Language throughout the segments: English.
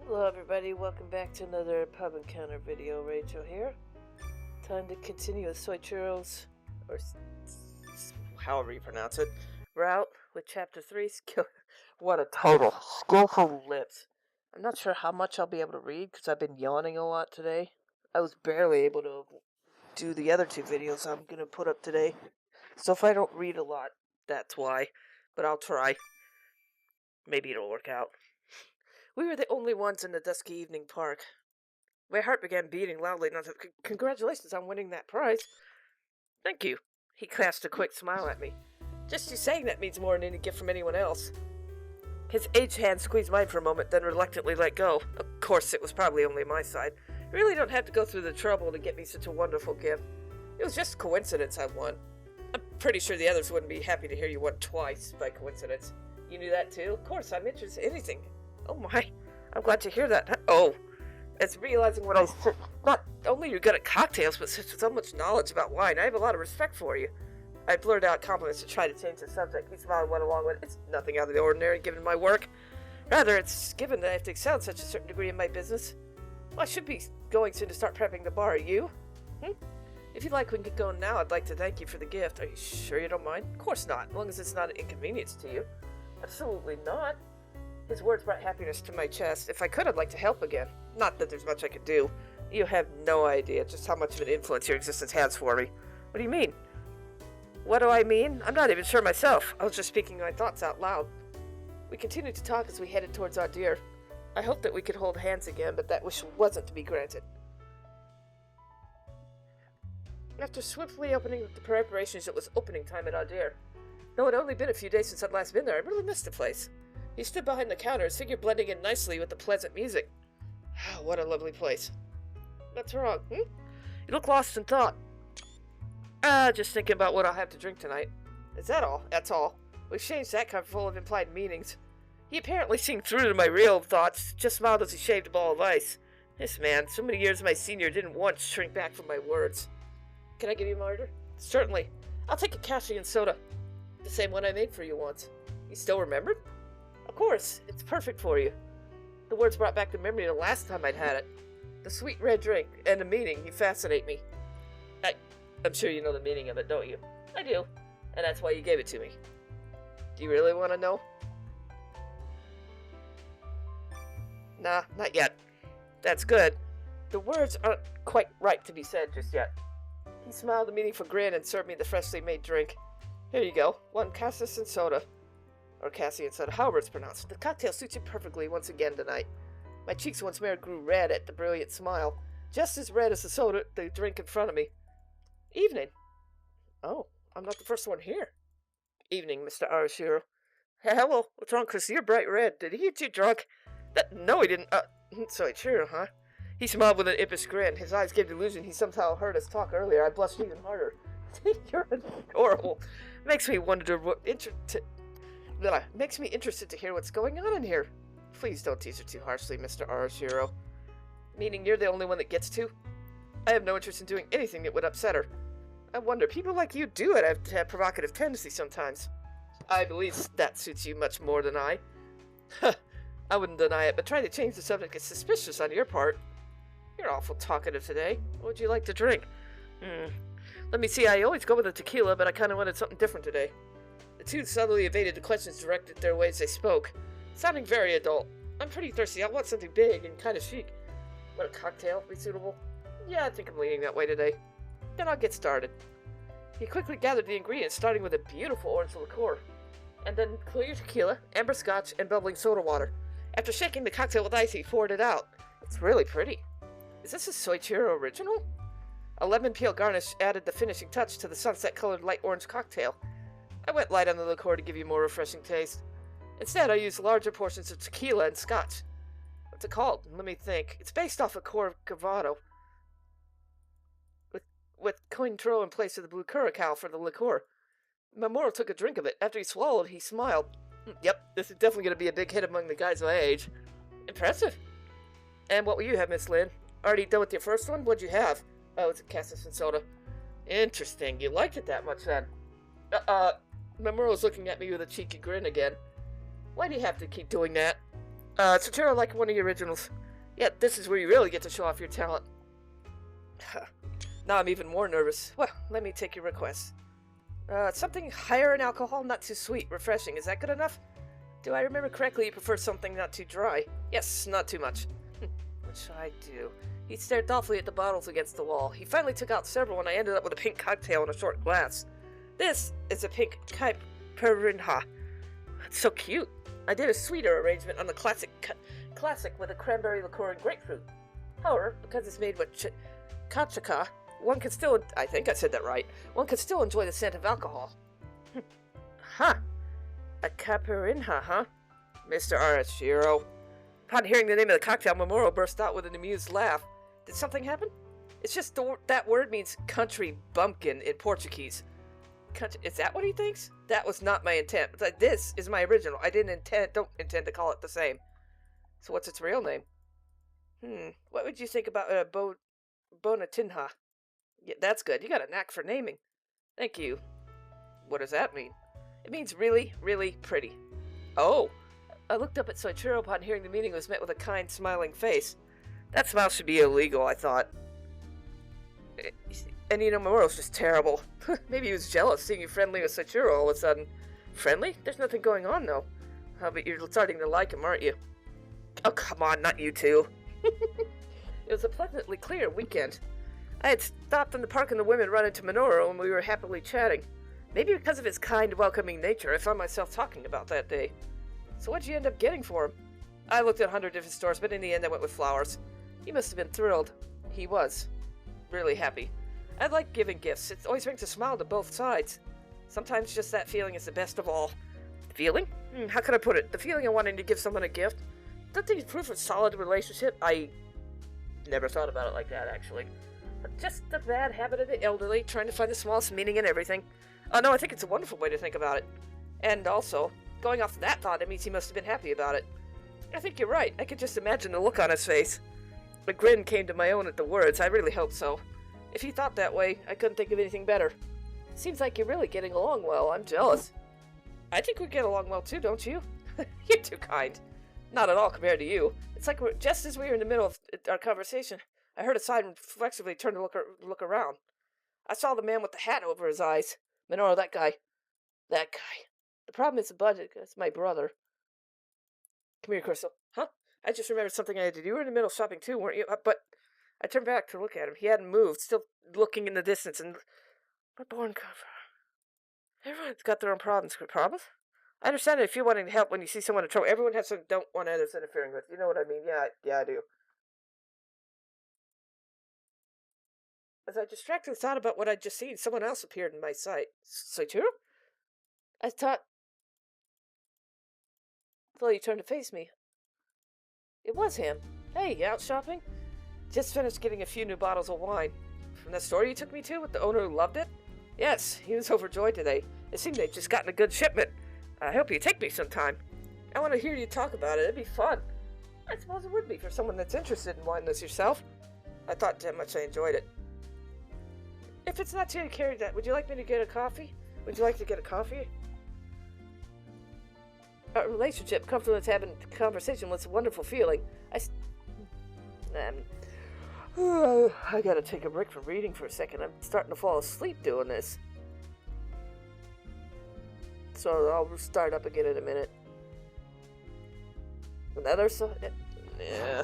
Hello everybody, welcome back to another pub encounter video. Rachel here. Time to continue with Soichiro's, or however you pronounce it, route with chapter 3, skill. What a total. Skillful lips. I'm not sure how much I'll be able to read because I've been yawning a lot today. I was barely able to do the other two videos I'm going to put up today. So if I don't read a lot, that's why. But I'll try. Maybe it'll work out. We were the only ones in the dusky evening park. My heart began beating loudly, and I said, "Congratulations on winning that prize." "Thank you." He cast a quick smile at me. "Just you saying that means more than any gift from anyone else." His aged hand squeezed mine for a moment, then reluctantly let go. Of course, it was probably only my side. You really don't have to go through the trouble to get me such a wonderful gift. It was just coincidence I won. I'm pretty sure the others wouldn't be happy to hear you won twice by coincidence. You knew that too? Of course, I'm interested in anything. Oh my, I'm glad to hear that. Oh, it's realizing what I said. Not only you're good at cocktails, but so much knowledge about wine. I have a lot of respect for you. I blurted out compliments to try to change the subject. He smiled and went along with it. It's nothing out of the ordinary given my work. Rather, it's given that I have to excel in such a certain degree in my business. Well, I should be going soon to start prepping the bar. Are you? If you'd like, we can get going now. I'd like to thank you for the gift. Are you sure you don't mind? Of course not, as long as it's not an inconvenience to you. Absolutely not. His words brought happiness to my chest. If I could, I'd like to help again. Not that there's much I could do. You have no idea just how much of an influence your existence has for me. What do you mean? What do I mean? I'm not even sure myself. I was just speaking my thoughts out loud. We continued to talk as we headed towards our deer. I hoped that we could hold hands again, but that wish wasn't to be granted. After swiftly opening the preparations, it was opening time at our deer. Though it had only been a few days since I'd last been there, I really missed the place. He stood behind the counter, his figure blending in nicely with the pleasant music. What a lovely place. What's wrong, You look lost in thought. Just thinking about what I'll have to drink tonight. Is that all? That's all. We've changed that kind full of implied meanings. He apparently seemed through to my real thoughts, just smiled as he shaved a ball of ice. This man, so many years my senior, didn't once shrink back from my words. Can I give you my order? Certainly. I'll take a cashew and soda. The same one I made for you once. You still remembered? Of course, it's perfect for you. The words brought back the memory of the last time I'd had it. The sweet red drink and the meaning. You fascinate me. I'm sure you know the meaning of it, don't you? I do. And that's why you gave it to me. Do you really want to know? Nah, not yet. That's good. The words aren't quite right to be said just yet. He smiled a meaningful grin and served me the freshly made drink. Here you go. One cassis and soda. Or Cassian soda, however it's pronounced. The cocktail suits you perfectly once again tonight. My cheeks once more grew red at the brilliant smile, just as red as the drink in front of me. Evening. Oh, I'm not the first one here. Evening, Mr. Soichiro. Hello, what's wrong, Chris? You're bright red. Did he get you drunk? No, he didn't. Soichiro, huh? He smiled with an impish grin. His eyes gave the illusion he somehow heard us talk earlier. I blushed even harder. You're adorable. Makes me interested to hear what's going on in here. Please don't tease her too harshly, Mr. Soichiro. Meaning you're the only one that gets to? I have no interest in doing anything that would upset her. I wonder, people like you do have provocative tendencies sometimes. I believe that suits you much more than I. I wouldn't deny it, but trying to change the subject is suspicious on your part. You're awful talkative today. What would you like to drink? Let me see, I always go with a tequila, but I kind of wanted something different today. The two subtly evaded the questions directed their way as they spoke, sounding very adult. I'm pretty thirsty. I want something big and kind of chic. Would a cocktail be suitable? Yeah, I think I'm leaning that way today. Then I'll get started. He quickly gathered the ingredients, starting with a beautiful orange liqueur, and then clear tequila, amber scotch, and bubbling soda water. After shaking the cocktail with ice, he poured it out. It's really pretty. Is this a Soichiro original? A lemon peel garnish added the finishing touch to the sunset-colored light orange cocktail. I went light on the liqueur to give you a more refreshing taste. Instead, I used larger portions of tequila and scotch. What's it called? Let me think. It's based off a Corcovado, with Cointreau in place of the blue curacao for the liqueur. Mamoru took a drink of it. After he swallowed, he smiled. Yep, this is definitely going to be a big hit among the guys my age. Impressive. And what will you have, Miss Lynn? Already done with your first one? What'd you have? Oh, it's a cassis and soda. Interesting. You liked it that much then? Mamoru's looking at me with a cheeky grin again. Why do you have to keep doing that? Soichiro like one of the originals. Yeah, this is where you really get to show off your talent. Now I'm even more nervous. Well, let me take your request. Something higher in alcohol, not too sweet, refreshing. Is that good enough? Do I remember correctly you prefer something not too dry? Yes, not too much. What shall I do? He stared thoughtfully at the bottles against the wall. He finally took out several and I ended up with a pink cocktail in a short glass. This is a pink caipirinha. It's so cute. I did a sweeter arrangement on the classic with a cranberry liqueur and grapefruit. However, because it's made with kachaka, one can still, I think I said that right, one can still enjoy the scent of alcohol. Huh. A caipirinha, huh? Mr. Soichiro. Upon hearing the name of the cocktail, Mamoru burst out with an amused laugh. Did something happen? It's just that word means country bumpkin in Portuguese. Is that what he thinks? That was not my intent. This is my original. I don't intend to call it the same. So what's its real name? What would you think about Bonatinha? Yeah, that's good. You got a knack for naming. Thank you. What does that mean? It means really, really pretty. Oh. I looked up at Soichiro upon hearing the meaning was met with a kind, smiling face. That smile should be illegal, I thought. And you know, Mamoru's just terrible. Maybe he was jealous seeing you friendly with Soichiro all of a sudden. Friendly? There's nothing going on, though. But you're starting to like him, aren't you? Oh, come on, not you two. It was a pleasantly clear weekend. I had stopped in the park and the women run into Minoru and we were happily chatting. Maybe because of his kind, welcoming nature, I found myself talking about that day. So what'd you end up getting for him? I looked at 100 different stores, but in the end I went with flowers. He must have been thrilled. He was. Really happy. I like giving gifts. It always brings a smile to both sides. Sometimes just that feeling is the best of all. Feeling? How can I put it? The feeling of wanting to give someone a gift. Don't think it's proof of a solid relationship. I never thought about it like that, actually. But just the bad habit of the elderly, trying to find the smallest meaning in everything. Oh no, I think it's a wonderful way to think about it. And also, going off that thought, it means he must have been happy about it. I think you're right. I could just imagine the look on his face. A grin came to my own at the words. I really hope so. If he thought that way, I couldn't think of anything better. Seems like you're really getting along well. I'm jealous. I think we get along well too, don't you? You're too kind. Not at all compared to you. It's like just as we were in the middle of our conversation, I heard a sigh and reflexively turned to look around. I saw the man with the hat over his eyes. Minoru, that guy. That guy. The problem is the budget. It's my brother. Come here, Crystal. Huh? I just remembered something I had to do. You were in the middle of shopping too, weren't you? But I turned back to look at him. He hadn't moved, still looking in the distance, and my born cover. Everyone's got their own problems. Problems? I understand if you're wanting to help when you see someone in trouble. Everyone has some don't want others interfering with. You know what I mean? Yeah, I do. As I distractedly thought about what I'd just seen, someone else appeared in my sight. Soichiro? I thought he turned to face me. It was him. Hey, you out shopping? Just finished getting a few new bottles of wine. From the store you took me to with the owner who loved it? Yes, he was overjoyed today. It seemed they'd just gotten a good shipment. I hope you take me sometime. I want to hear you talk about it. It'd be fun. I suppose it would be for someone that's interested in wine as yourself. I thought how much I enjoyed it. If it's not too carry that, would you like me to get a coffee? Would you like to get a coffee? Our relationship, comfortable with having a conversation, was a wonderful feeling. I gotta take a break from reading for a second. I'm starting to fall asleep doing this. So I'll start up again in a minute. Another side? Yeah.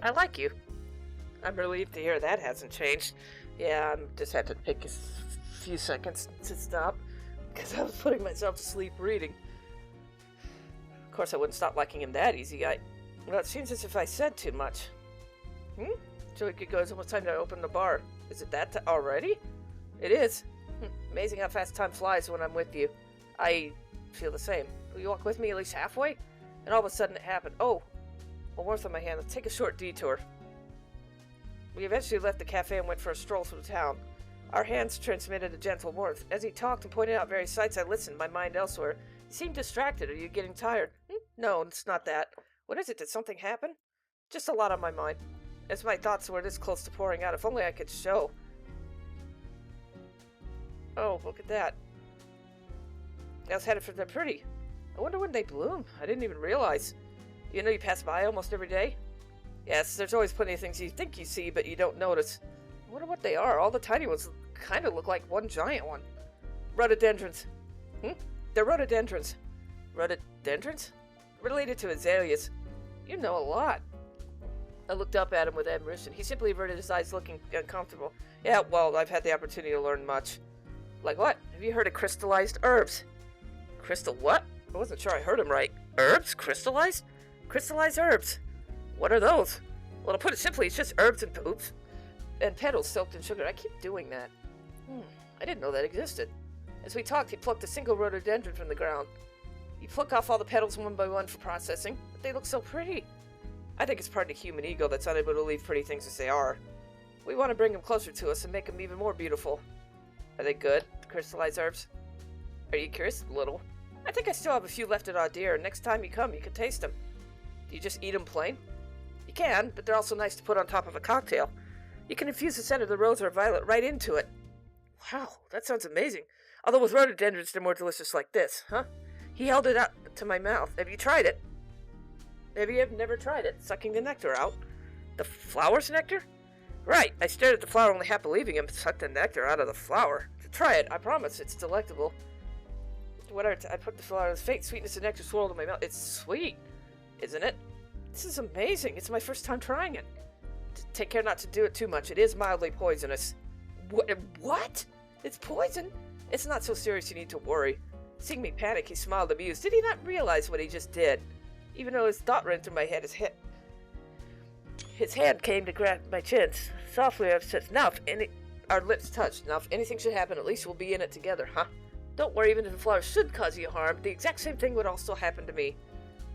I like you. I'm relieved to hear that hasn't changed. Yeah, I just had to take a few seconds to stop because I was putting myself to sleep reading. Of course, I wouldn't stop liking him that easy. Well, it seems as if I said too much. So it goes almost time to open the bar. Is it that already? It is. Amazing how fast time flies when I'm with you. I feel the same. Will you walk with me at least halfway? And all of a sudden it happened. Oh, a warmth on my hand. Let's take a short detour. We eventually left the cafe and went for a stroll through town. Our hands transmitted a gentle warmth. As he talked and pointed out various sights, I listened, my mind elsewhere. He seemed distracted. Are you getting tired? No, it's not that. What is it? Did something happen? Just a lot on my mind. As my thoughts were this close to pouring out, if only I could show. Oh, look at that. I was headed for the pretty. I wonder when they bloom. I didn't even realize. You know you pass by almost every day? Yes, there's always plenty of things you think you see, but you don't notice. I wonder what they are. All the tiny ones kind of look like one giant one. Rhododendrons. They're rhododendrons. Rhododendrons? Related to azaleas. You know a lot. I looked up at him with admiration. He simply averted his eyes, looking uncomfortable. Yeah, well, I've had the opportunity to learn much. Like what? Have you heard of crystallized herbs? Crystal what? I wasn't sure I heard him right. Herbs? Crystallized? Crystallized herbs. What are those? Well, to put it simply, it's just herbs and poops. And petals soaked in sugar. I keep doing that. I didn't know that existed. As we talked, he plucked a single rhododendron from the ground. You pluck off all the petals one by one for processing, but they look so pretty. I think it's part of the human ego that's unable to leave pretty things as they are. We want to bring them closer to us and make them even more beautiful. Are they good, the crystallized herbs? Are you curious? A little. I think I still have a few left at our deer. Next time you come, you can taste them. Do you just eat them plain? You can, but they're also nice to put on top of a cocktail. You can infuse the scent of the rose or violet right into it. Wow, that sounds amazing. Although with rhododendrons, they're more delicious like this, huh? He held it out to my mouth. Have you tried it? Maybe you've never tried it, sucking the nectar out. The flower's nectar? Right, I stared at the flower, only half believing him, sucked the nectar out of the flower. Try it, I promise, it's delectable. I put the flower in his face, sweetness and nectar swirled in my mouth. It's sweet, isn't it? This is amazing, it's my first time trying it. Take care not to do it too much, it is mildly poisonous. What? It's poison? It's not so serious you need to worry. Seeing me panic, he smiled amused. Did he not realize what he just did? Even though his thought ran through my head, his hand came to grab my chin. Softly, I've said, now, our lips touched. Now, if anything should happen, at least we'll be in it together, huh? Don't worry, even if the flower should cause you harm, the exact same thing would also happen to me.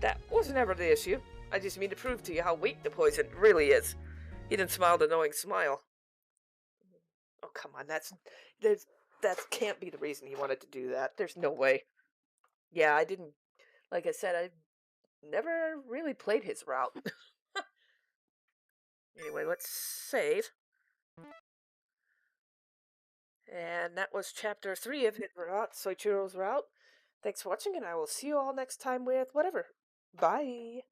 That was never the issue. I just mean to prove to you how weak the poison really is. He then smiled a knowing smile. Oh, come on, that can't be the reason he wanted to do that. There's no way. Yeah, I didn't, like I said, I never really played his route. Anyway, let's save. And that was chapter 3 of Hit Route, Soichiro's Route. Thanks for watching, and I will see you all next time with whatever. Bye!